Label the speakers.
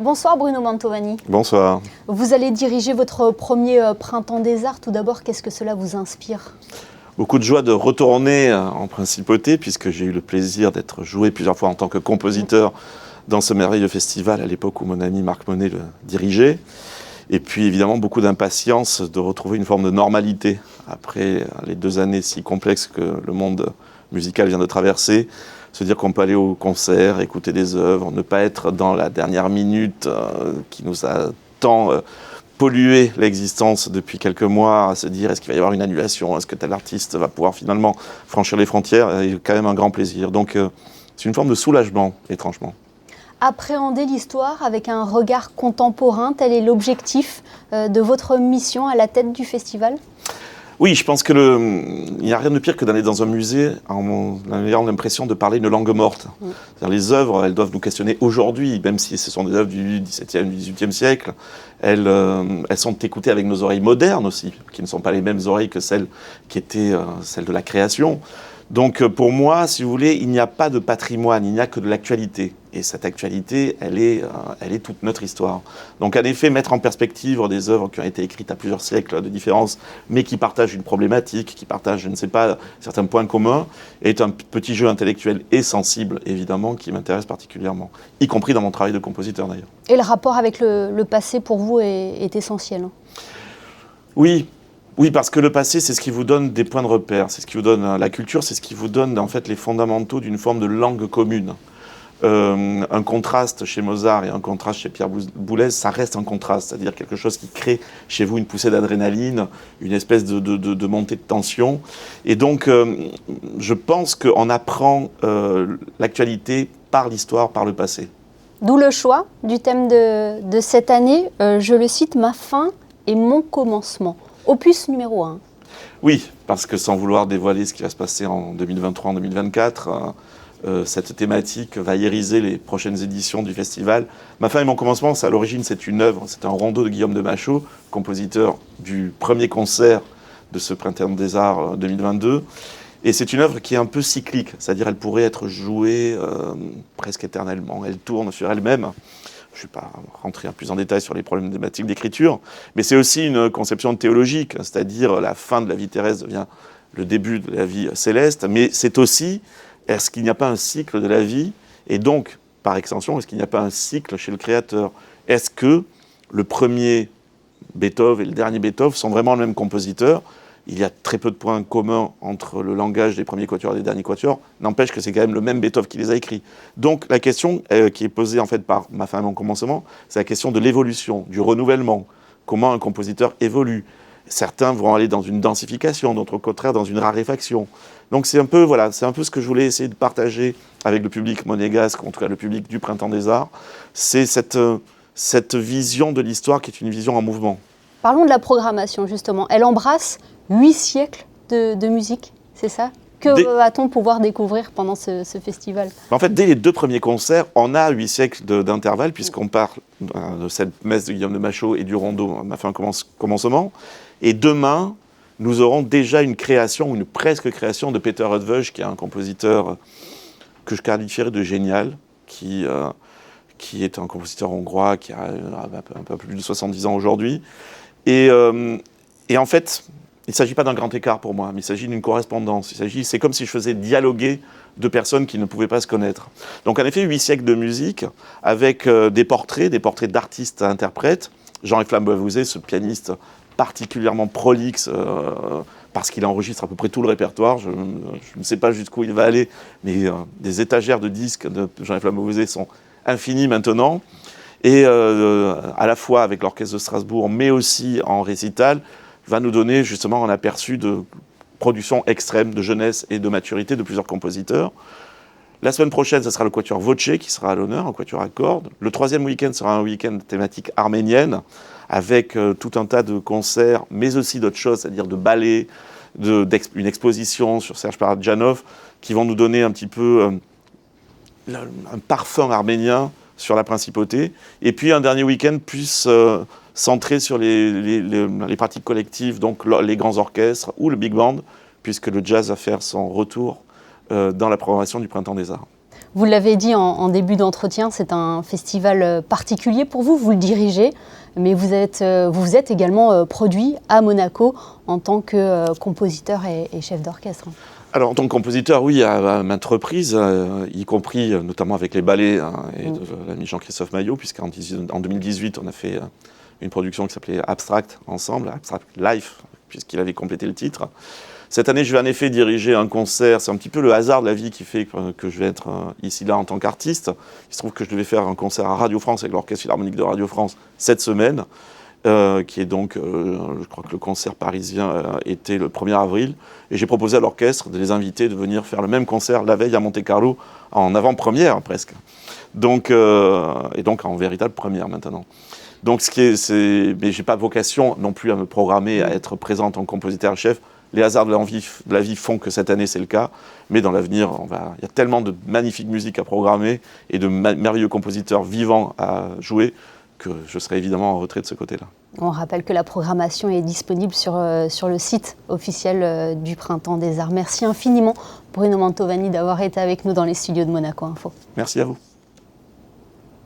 Speaker 1: Bonsoir Bruno Mantovani.
Speaker 2: Bonsoir.
Speaker 1: Vous allez diriger votre premier Printemps des Arts. Tout d'abord, qu'est-ce que cela vous inspire ?
Speaker 2: Beaucoup de joie de retourner en Principauté, puisque j'ai eu le plaisir d'être joué plusieurs fois en tant que compositeur dans ce merveilleux festival à l'époque où mon ami Marc Monet le dirigeait. Et puis évidemment beaucoup d'impatience de retrouver une forme de normalité après les 2 années si complexes que le monde musical vient de traverser. Se dire qu'on peut aller au concert, écouter des œuvres, ne pas être dans la dernière minute qui nous a tant pollué l'existence depuis quelques mois, à se dire est-ce qu'il va y avoir une annulation, est-ce que tel artiste va pouvoir finalement franchir les frontières, est quand même un grand plaisir. Donc c'est une forme de soulagement, étrangement.
Speaker 1: Appréhender l'histoire avec un regard contemporain, tel est l'objectif de votre mission à la tête du festival ?
Speaker 2: Oui, je pense qu'il n'y a rien de pire que d'aller dans un musée en ayant l'impression de parler une langue morte. C'est-à-dire, les œuvres, elles doivent nous questionner aujourd'hui, même si ce sont des œuvres du XVIIe, du XVIIIe siècle. Elles sont écoutées avec nos oreilles modernes aussi, qui ne sont pas les mêmes oreilles que celles qui étaient celles de la création. Donc pour moi, si vous voulez, il n'y a pas de patrimoine, il n'y a que de l'actualité. Et cette actualité, elle est toute notre histoire. Donc en effet, mettre en perspective des œuvres qui ont été écrites à plusieurs siècles de différence, mais qui partagent une problématique, qui partagent, je ne sais pas, certains points communs, est un petit jeu intellectuel et sensible, évidemment, qui m'intéresse particulièrement, y compris dans mon travail de compositeur d'ailleurs.
Speaker 1: Et le rapport avec le passé, pour vous, est essentiel, hein ?
Speaker 2: Oui, parce que le passé, c'est ce qui vous donne des points de repère, c'est ce qui vous donne la culture, c'est ce qui vous donne en fait les fondamentaux d'une forme de langue commune. Un contraste chez Mozart et un contraste chez Pierre Boulez, ça reste un contraste, c'est-à-dire quelque chose qui crée chez vous une poussée d'adrénaline, une espèce de montée de tension. Et donc, je pense qu'on apprend l'actualité par l'histoire, par le passé.
Speaker 1: D'où le choix du thème de cette année, je le cite, « Ma fin et mon commencement ». Opus numéro 1.
Speaker 2: Oui, parce que sans vouloir dévoiler ce qui va se passer en 2023, en 2024, cette thématique va iriser les prochaines éditions du festival. Ma fin et mon commencement, à l'origine, c'est une œuvre, c'est un rondeau de Guillaume de Machaut, compositeur du premier concert de ce Printemps des Arts 2022. Et c'est une œuvre qui est un peu cyclique, c'est-à-dire elle pourrait être jouée presque éternellement. Elle tourne sur elle-même. Je ne vais pas rentrer plus en détail sur les problématiques d'écriture, mais c'est aussi une conception théologique, c'est-à-dire la fin de la vie terrestre devient le début de la vie céleste, mais c'est aussi, est-ce qu'il n'y a pas un cycle de la vie, et donc, par extension, est-ce qu'il n'y a pas un cycle chez le Créateur ? Est-ce que le premier Beethoven et le dernier Beethoven sont vraiment le même compositeur ? Il y a très peu de points communs entre le langage des premiers quatuors et des derniers quatuors, n'empêche que c'est quand même le même Beethoven qui les a écrits. Donc la question qui est posée en fait par Ma fin et mon commencement, c'est la question de l'évolution, du renouvellement, comment un compositeur évolue. Certains vont aller dans une densification, d'autres au contraire dans une raréfaction. Donc c'est un peu ce que je voulais essayer de partager avec le public monégasque, en tout cas le public du Printemps des Arts, c'est cette vision de l'histoire qui est une vision en mouvement.
Speaker 1: Parlons de la programmation justement, elle embrasse 8 siècles de musique, c'est ça ? Que va-t-on pouvoir découvrir pendant ce festival ?
Speaker 2: En fait, dès les 2 premiers concerts, on a 8 siècles d'intervalle, puisqu'on parle de cette messe de Guillaume de Machaut et du rondeau Ma fin commencement. Et demain, nous aurons déjà une création, une presque création de Peter Eötvös, qui est un compositeur que je qualifierais de génial, qui est un compositeur hongrois qui a un peu plus de 70 ans aujourd'hui. Et en fait, il ne s'agit pas d'un grand écart pour moi, mais il s'agit d'une correspondance. C'est comme si je faisais dialoguer 2 personnes qui ne pouvaient pas se connaître. Donc en effet, 8 siècles de musique, avec des portraits d'artistes interprètes. Jean-Yves Flambouzet, ce pianiste particulièrement prolixe, parce qu'il enregistre à peu près tout le répertoire. Je ne sais pas jusqu'où il va aller, mais des étagères de disques de Jean-Yves Flambouzet sont infinies maintenant. Et à la fois avec l'Orchestre de Strasbourg, mais aussi en récital, va nous donner justement un aperçu de production extrême, de jeunesse et de maturité de plusieurs compositeurs. La semaine prochaine, ce sera le quatuor Voce qui sera à l'honneur, un quatuor à cordes. Le 3e week-end sera un week-end thématique arménienne, avec tout un tas de concerts, mais aussi d'autres choses, c'est-à-dire de ballets, une exposition sur Serge Parajanov, qui vont nous donner un petit peu un parfum arménien sur la Principauté. Et puis un dernier week-end plus centré sur les pratiques collectives, donc les grands orchestres ou le big band, puisque le jazz va faire son retour dans la programmation du Printemps des Arts.
Speaker 1: Vous l'avez dit en début d'entretien, c'est un festival particulier pour vous, vous le dirigez, mais vous vous êtes également produit à Monaco en tant que compositeur et chef d'orchestre.
Speaker 2: Alors, en tant que compositeur, oui, à maintes reprises, y compris notamment avec les ballets et de l'ami Jean-Christophe Maillot, puisqu'en 2018, on a fait une production qui s'appelait Abstract ensemble, Abstract Life, puisqu'il avait complété le titre. Cette année, je vais en effet diriger un concert. C'est un petit peu le hasard de la vie qui fait que je vais être ici, là, en tant qu'artiste. Il se trouve que je devais faire un concert à Radio France avec l'Orchestre Philharmonique de Radio France cette semaine, qui est donc, je crois que le concert parisien était le 1er avril. Et j'ai proposé à l'orchestre de les inviter de venir faire le même concert la veille à Monte-Carlo, en avant-première presque. Donc, et donc en véritable première maintenant. Donc, mais je n'ai pas vocation non plus à me programmer, à être présent en tant que compositeur-chef. Les hasards de la vie font que cette année c'est le cas, mais dans l'avenir, il y a tellement de magnifique musique à programmer et de merveilleux compositeurs vivants à jouer que je serai évidemment en retrait de ce côté-là.
Speaker 1: On rappelle que la programmation est disponible sur le site officiel du Printemps des Arts. Merci infiniment Bruno Mantovani d'avoir été avec nous dans les studios de Monaco Info.
Speaker 2: Merci à vous.